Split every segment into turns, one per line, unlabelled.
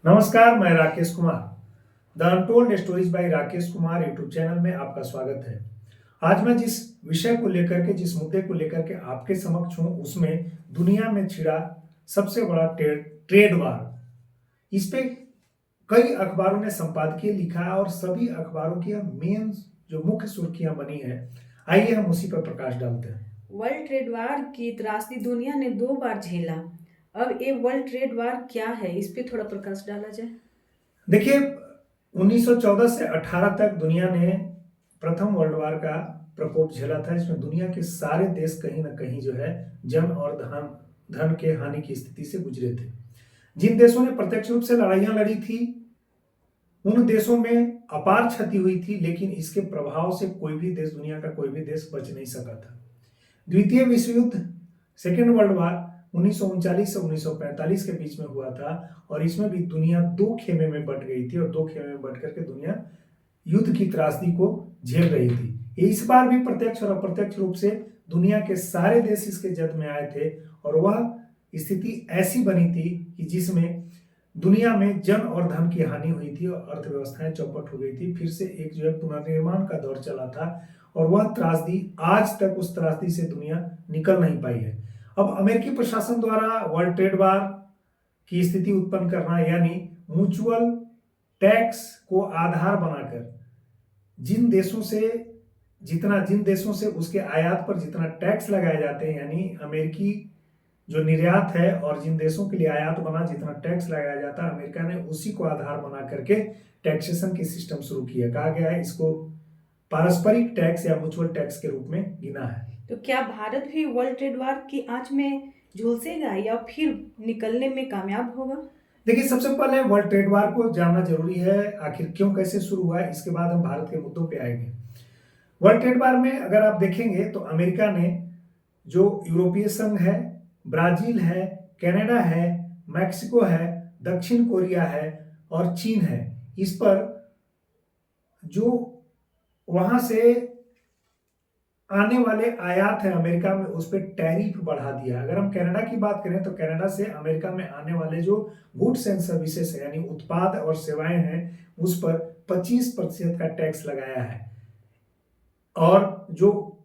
नमस्कार, मैं Rakesh Kumar. The untold stories bye Rakesh Kumar YouTube channel में आपका स्वागत है। आज मैं जिस विषय को लेकर के, जिस मुद्दे को लेकर के आपके समक्ष हूँ, उसमें दुनिया में छिड़ा सबसे बड़ा ट्रेड वार। इस पे कई अखबारों ने संपादकीय लिखा है और सभी अखबारों की मेन जो मुख्य सुर्खियां बनी है, आइए हम उसी पर प्रकाश डालते हैं।
वर्ल्ड ट्रेड वार की त्रासदी दुनिया ने 2 बार झेला। अब ये वर्ल्ड ट्रेड वार क्या है, इस पे थोड़ा प्रकाश डाला जाए।
देखिए, 1914 से 18 तक दुनिया ने प्रथम वर्ल्ड वार का प्रकोप झेला था, जिसमें दुनिया के सारे देश कहीं ना कहीं जो है जन और धन के हानि की स्थिति से गुजरे थे। जिन देशों ने प्रत्यक्ष रूप से लड़ाइयां लड़ी थी, उन देशों में अपार क्षति हुई थी, लेकिन इसके प्रभाव से कोई भी देश, दुनिया का कोई भी देश बच नहीं सका था। द्वितीय विश्व युद्ध, सेकेंड वर्ल्ड वार 1939 से 1945 के बीच में हुआ था और इसमें भी दुनिया दो खेमे में बट गई थी और दो खेमे में बट करके दुनिया युद्ध की त्रासदी को झेल रही थी। इस बार भी प्रत्यक्ष और अप्रत्यक्ष रूप से दुनिया के सारे देश इसके जद में आए थे और वह स्थिति ऐसी बनी थी कि जिसमें दुनिया में जन और धन की हानि हुई थी और अर्थव्यवस्थाएं चौपट हो गई थी। फिर से एक जो है पुनर्निर्माण का दौर चला था और वह त्रासदी आज तक, उस त्रासदी से दुनिया निकल नहीं पाई है। अब अमेरिकी प्रशासन द्वारा वर्ल्ड ट्रेड वार की स्थिति उत्पन्न करना, यानी म्यूचुअल टैक्स को आधार बनाकर जिन देशों से उसके आयात पर जितना टैक्स लगाए जाते हैं, यानी अमेरिकी जो निर्यात है और जिन देशों के लिए आयात बना जितना टैक्स लगाया जाता है, अमेरिका ने उसी को आधार बना करके टैक्सेशन की सिस्टम शुरू किया। कहा गया है इसको पारस्परिक टैक्स या म्यूचुअल टैक्स के रूप में गिना है।
तो क्या भारत भी वर्ल्ड ट्रेड वार की आंच में झुलसेगा या फिर निकलने में कामयाब होगा?
देखिए, सबसे पहले वर्ल्ड ट्रेड वार को जानना जरूरी है, आखिर क्यों, कैसे शुरू हुआ है। इसके बाद हम भारत के मुद्दों पे आएंगे। वर्ल्ड ट्रेड वार में अगर आप देखेंगे तो अमेरिका ने, जो यूरोपीय संघ है, ब्राजील है, कनाडा है, मैक्सिको है, दक्षिण कोरिया है और चीन है, इस पर जो वहां से आने वाले आयात है अमेरिका में, उस पर टैरिफ बढ़ा दिया। अगर हम कनाडा की बात करें तो कनाडा से अमेरिका में आने वाले जो गुड्स एंड सर्विसेज है, यानी उत्पाद और सेवाएं हैं, उस पर 25% का टैक्स लगाया है और जो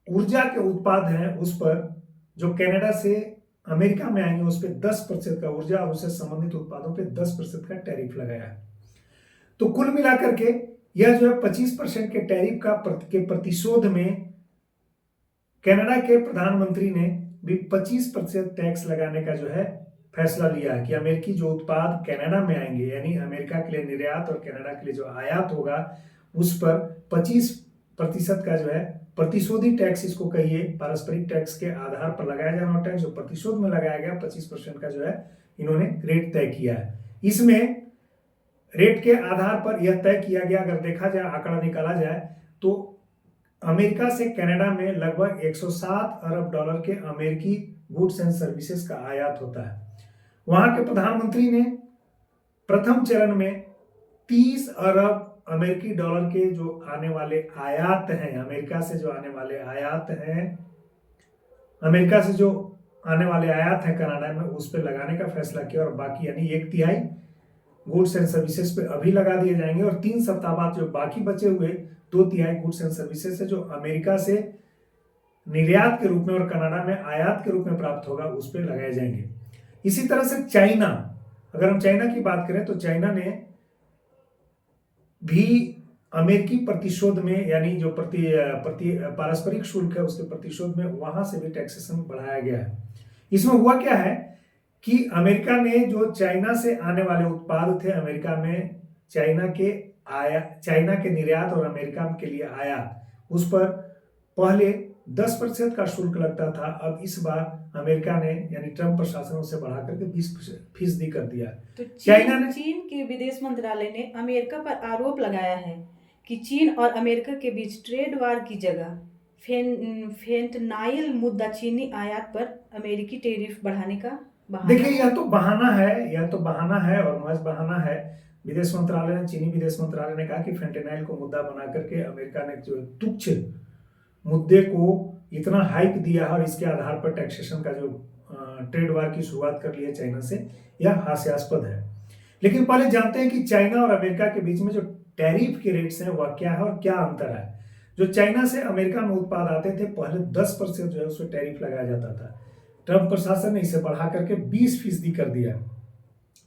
ऊर्जा के उत्पाद हैं उस पर, जो कनाडा से अमेरिका में आएंगे, उस पर 10% का, ऊर्जा और उससे संबंधित उत्पादों पर 10% का टैरिफ लगाया है। तो कुल मिलाकर के यह जो है 25% के टैरिफ के प्रतिशोध में कनाडा के प्रधानमंत्री ने भी 25% टैक्स लगाने का जो है फैसला लिया है कि अमेरिकी जो उत्पाद कनाडा में आएंगे, यानी अमेरिका के लिए निर्यात और कनाडा के लिए जो आयात होगा, उस पर 25% का जो है प्रतिशोधी टैक्स, इसको कहिए, पारस्परिक टैक्स के आधार पर लगाया जाना टैक्स जो प्रतिशोध में लगाया गया 25% का जो है इन्होंने रेट तय किया है। इसमें रेट के आधार पर यह तय किया गया, अगर देखा जाए, आंकड़ा निकाला जाए तो अमेरिका से कनाडा में लगभग 107 अरब डॉलर के अमेरिकी गुड्स एंड सर्विसेज का आयात होता है। वहां के प्रधानमंत्री ने प्रथम चरण में 30 अरब अमेरिकी डॉलर के जो आने वाले आयात हैं, अमेरिका से जो आने वाले आयात हैं, अमेरिका से जो आने वाले आयात हैं कनाडा में, उस पर लगाने का फैसला किया और बाकी यानी 1/3 गुड्स एंड सर्विसेज पे अभी लगा दिए जाएंगे और 3 सप्ताह बाद जो बाकी बचे हुए 2/3 गुड्स एंड सर्विसेज है, जो अमेरिका से निर्यात के रूप में और कनाडा में आयात के रूप में प्राप्त होगा, उस पर लगाए जाएंगे। इसी तरह से चाइना, अगर हम चाइना की बात करें तो चाइना ने भी अमेरिकी प्रतिशोध में, यानी जो पारस्परिक शुल्क है उसके प्रतिशोध में, वहां से भी टैक्सेशन बढ़ाया गया है। इसमें हुआ क्या है कि अमेरिका ने जो चाइना से आने वाले उत्पाद थे, अमेरिका में चाइना के निर्यात और अमेरिका के लिए आयात, उस पर पहले 10% का शुल्क लगता था। अब इस बार अमेरिका ने, यानी ट्रंप प्रशासन, उसे बढ़ाकर के 20% कर दिया।
तो
चाइना ने,
चीन के विदेश मंत्रालय ने अमेरिका पर आरोप लगाया है कि चीन और अमेरिका के बीच ट्रेड वार की जगह फेंटनाइल मुद्दा चीनी आयात पर अमेरिकी टैरिफ बढ़ाने का बहाना।
देखिए, यह तो बहाना है और महज बहाना है। विदेश मंत्रालय ने, चीनी विदेश मंत्रालय ने कहा कि फेंटेनाइल को मुद्दा बना करके अमेरिका ने जो तुच्छ मुद्दे को इतना हाइप दिया है और इसके आधार पर टैक्सेशन का जो ट्रेड वार की शुरुआत कर ली है चाइना से, यह हास्यास्पद है। लेकिन पहले जानते हैं कि चाइना और अमेरिका के बीच में जो टैरिफ के रेट्स हैं वह क्या है और क्या अंतर है। जो चाइना से अमेरिका में उत्पाद आते थे पहले 10% जो है उस पर टैरिफ लगाया जाता था। ट्रंप प्रशासन ने इसे बढ़ा करके 20% कर दिया।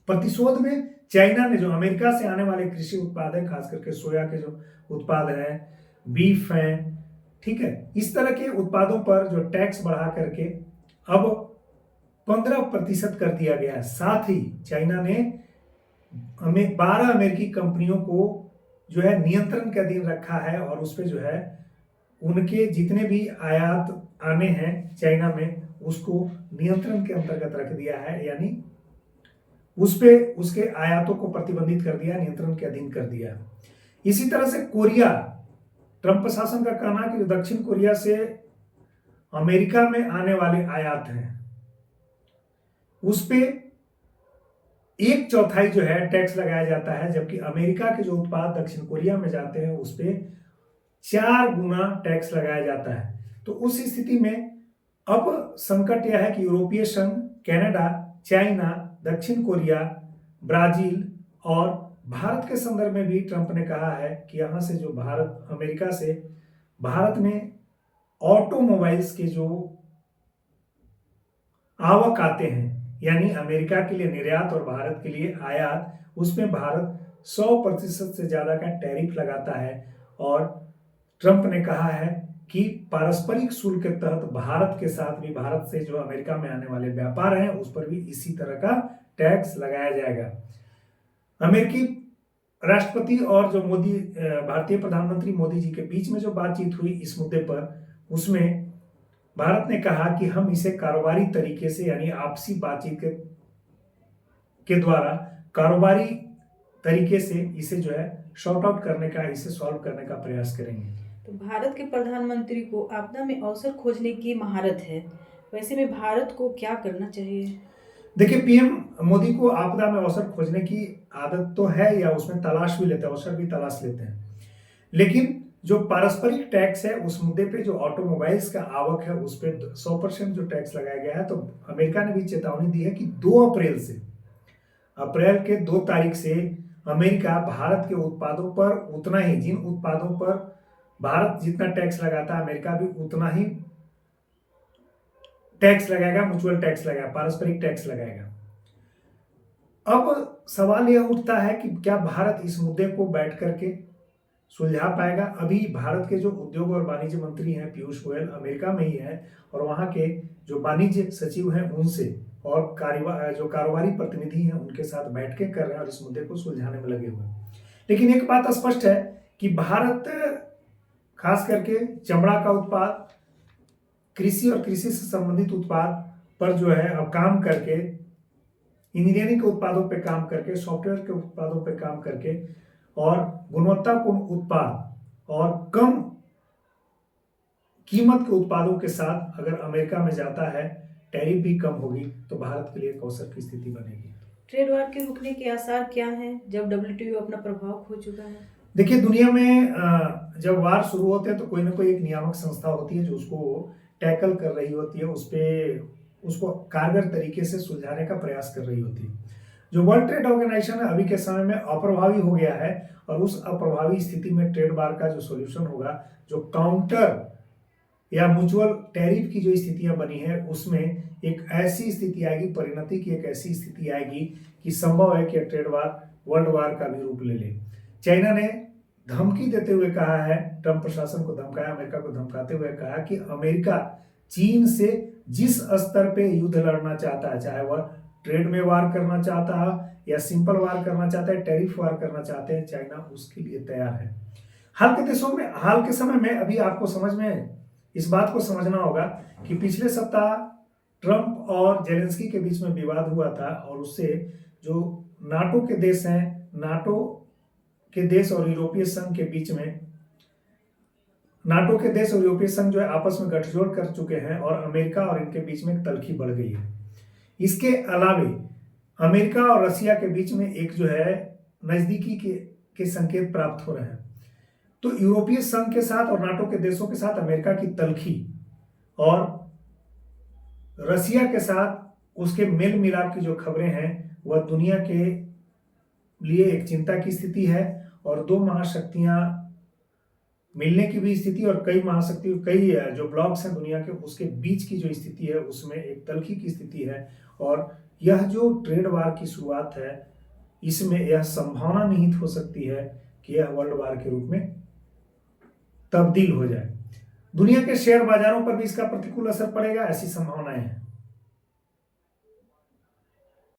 प्रतिशोध में चाइना ने जो अमेरिका से आने वाले कृषि उत्पाद हैं, खास करके सोया के जो उत्पाद हैं, बीफ हैं, ठीक है, इस तरह के उत्पादों पर जो टैक्स बढ़ा करके अब 15% कर दिया गया है। साथ ही चाइना ने हमें 12 अमेरिकी कंपनियों को जो है नियंत्रण के अधीन रखा है और उस पर जो है उनके जितने भी आयात आने हैं चाइना में उसको नियंत्रण के अंतर्गत रख दिया है, यानी उस पे उसके आयातों को प्रतिबंधित कर दिया, नियंत्रण के अधीन कर दिया। इसी तरह से कोरिया, ट्रंप प्रशासन का कहना है कि जो दक्षिण कोरिया से अमेरिका में आने वाले आयात हैं उस पे 1/4 जो है टैक्स लगाया जाता है, जबकि अमेरिका के जो उत्पाद दक्षिण कोरिया में जाते हैं उस पे 4 गुना टैक्स लगाया जाता है। तो उस स्थिति में अब संकट यह है कि यूरोपीय संघ, कनाडा, चाइना, दक्षिण कोरिया, ब्राजील और भारत के संदर्भ में भी ट्रंप ने कहा है कि यहां से जो भारत, अमेरिका से भारत में ऑटोमोबाइल्स के जो आवक आते हैं, यानी अमेरिका के लिए निर्यात और भारत के लिए आयात, उसमें भारत 100% से ज्यादा का टैरिफ लगाता है। और ट्रंप ने कहा है कि पारस्परिक शुल्क के तहत भारत के साथ भी, भारत से जो अमेरिका में आने वाले व्यापार हैं उस पर भी इसी तरह का टैक्स लगाया जाएगा। अमेरिकी राष्ट्रपति और जो मोदी, भारतीय प्रधानमंत्री मोदी जी के बीच में जो बातचीत हुई इस मुद्दे पर, उसमें भारत ने कहा कि हम इसे कारोबारी तरीके से, यानी आपसी बातचीत के द्वारा कारोबारी तरीके से इसे जो है शॉर्ट आउट करने का, इसे सॉल्व करने का प्रयास करेंगे।
तो भारत के प्रधानमंत्री को आपदा में अवसर खोजने की महारत है, वैसे में भारत को क्या करना चाहिए?
देखिए, पीएम मोदी को आपदा में अवसर खोजने की आदत तो है, या उसमें तलाश भी लेते हैं, अवसर भी तलाश लेते हैं। लेकिन जो पारस्परिक टैक्स है उस मुद्दे पे, जो ऑटोमोबाइल्स का आवक है उस पे 100% जो टैक्स लगाया गया है, तो अमेरिका ने भी चेतावनी दी है कि 2 अप्रैल से, अप्रैल के 2 तारीख से अमेरिका भारत के उत्पादों पर उतना ही, जिन उत्पादों पर भारत जितना टैक्स लगाता है अमेरिका भी उतना ही टैक्स लगाएगा, म्यूचुअल टैक्स लगाएगा, पारस्परिक टैक्स लगाएगा। अब सवाल यह उठता है कि क्या भारत इस मुद्दे को बैठ करके सुलझा पाएगा? अभी भारत के जो उद्योग और वाणिज्य मंत्री हैं पीयूष गोयल अमेरिका में ही हैं और वहां के जो वाणिज्य सचिव हैं उनसे और जो कारोबारी प्रतिनिधि हैं उनके साथ बैठ के कर रहे हैं और इस मुद्दे को सुलझाने में लगे हुए हैं। लेकिन एक बात स्पष्ट है कि भारत खास करके चमड़ा का उत्पाद, कृषि और कृषि से संबंधित उत्पाद पर जो है अब काम करके, इंजीनियरिंग के उत्पादों पे काम करके, सॉफ्टवेयर के उत्पादों पे काम करके और गुणवत्तापूर्ण उत्पाद और कम कीमत के उत्पादों के साथ अगर अमेरिका में जाता है, टैरिफ भी कम होगी तो भारत के लिए एक अवसर की स्थिति बनेगी।
ट्रेड वार के रुकने के आसार क्या हैं जब डब्ल्यूटीओ अपना प्रभाव खो चुका है?
देखिए, दुनिया में जब वार शुरू होते हैं तो कोई ना कोई एक नियामक संस्था होती है जो उसको टैकल कर रही होती है, उसको कारगर तरीके से सुलझाने का प्रयास कर रही होती है। जो वर्ल्ड ट्रेड ऑर्गेनाइजेशन है अभी के समय में अप्रभावी हो गया है और उस अप्रभावी स्थिति में ट्रेड वार का जो सॉल्यूशन होगा, जो काउंटर या म्यूचुअल टैरिफ की जो स्थितियां बनी है उसमें एक ऐसी स्थिति आएगी, परिणति की एक ऐसी स्थिति आएगी कि संभव है कि ट्रेड वार वर्ल्ड वार का भी रूप ले ले। चाइना ने धमकी देते हुए कहा है, ट्रंप प्रशासन को धमकाया, अमेरिका को धमकाते हुए कहा कि अमेरिका चीन से जिस स्तर पे युद्ध लड़ना चाहता है, चाहे वह ट्रेड में वार करना चाहता है या सिंपल वार करना चाहता है, टैरिफ वार करना चाहते हैं, चाइना उसके लिए तैयार है। हाल के समय में अभी आपको समझ में इस बात को समझना होगा कि पिछले सप्ताह ट्रंप और जेलेंस्की के बीच में विवाद हुआ था और उससे जो नाटो के देश हैं, नाटो के देश और यूरोपीय संघ के बीच में, नाटो के देश और यूरोपीय संघ जो है आपस में गठजोड़ कर चुके हैं और अमेरिका और इनके बीच में तलखी बढ़ गई है। इसके अलावे अमेरिका और रशिया के बीच में एक जो है नजदीकी के संकेत प्राप्त हो रहे हैं। तो यूरोपीय संघ के साथ और नाटो के देशों के साथ अमेरिका की तलखी और रशिया के साथ उसके मेल मिलाप की जो खबरें हैं वह दुनिया के लिए एक चिंता की स्थिति है और दो महाशक्तियां मिलने की भी स्थिति और कई महाशक्ति कई जो ब्लॉक्स हैं दुनिया के उसके बीच की जो स्थिति है उसमें एक तल्खी की स्थिति है। और यह जो ट्रेड वार की शुरुआत है इसमें यह संभावना निहित हो सकती है कि यह वर्ल्ड वार के रूप में तब्दील हो जाए। दुनिया के शेयर बाजारों पर भी इसका प्रतिकूल असर पड़ेगा, ऐसी संभावनाएं हैं।